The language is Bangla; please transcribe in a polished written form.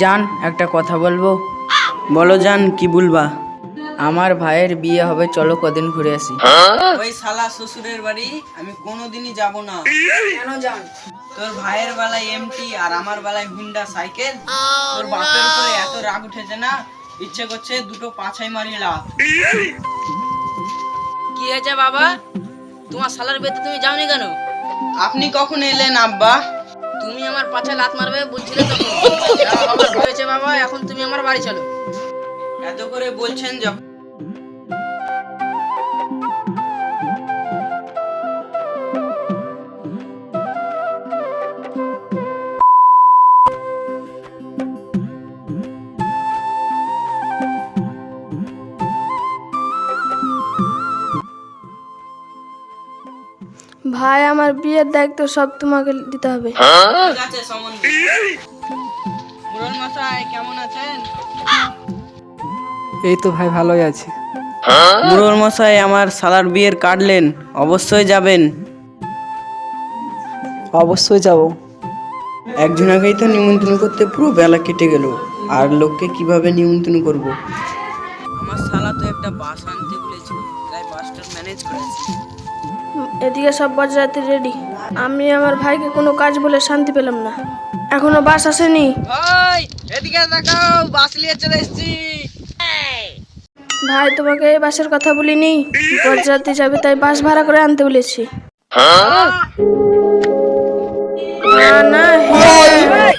জান, একটা কথা বলবো। বলো জান, কি বলবা? আমার ভাইয়ের বিয়ে হবে, চলো কদিন ঘুরে আসি। ওই শালা শ্বশুরের বাড়ি আমি কোনোদিনই যাব না। কেন জান? তোর ভাইয়ের বেলায় এমটি আর আমার বেলায় হুন্ডা সাইকেল। তোর বাপের উপরে এত রাগ উঠেছে না, ইচ্ছে করছে দুটো পাছাই মারিলা। কি হয়েছে বাবা? তোমার শালার বিয়েতে তুমি যাওনি কেন? আপনি কখন এলেন আব্বা? তুমি আমার পাছায় লাত মারবে বলছিলে তখন। যা হবার হয়েছে বাবা, এখন তুমি আমার বাড়ি চলো। এত করে বলছেন যখন। ভাই, আমার বিয়ের দায়িত্ব সব তোমাকে দিতে হবে। ঠিক আছে সম্বন্ধে। মুরল মশাই কেমন আছেন? এই তো ভাই, ভালোই আছি। মুরল মশাই আমার শালার বিয়ের কাটলেন, অবশ্যই যাবেন। অবশ্যই যাব। একজনকেই তো নিমন্ত্রণ করতে পুরো বেলা কেটে গেল, আর লোককে কিভাবে নিমন্ত্রণ করব? আমার শালা তো একটা বাস আনতে বলেছিল, তাই বাসটা ম্যানেজ করেছি। এদিকে সব বরযাত্রী রেডি। আমি আমার ভাইকে কোনো কাজ বলে শান্তি পেলাম না, এখনো বাস আসেনি। ওই এদিকে দেখাও, বাস নিয়ে চলে এসেছি। ভাই, তোমাকে এই বাসের কথা বলিনি? বরযাত্রী যাবে তাই বাস ভাড়া করে আনতে বলেছি। না না, হ্যাঁ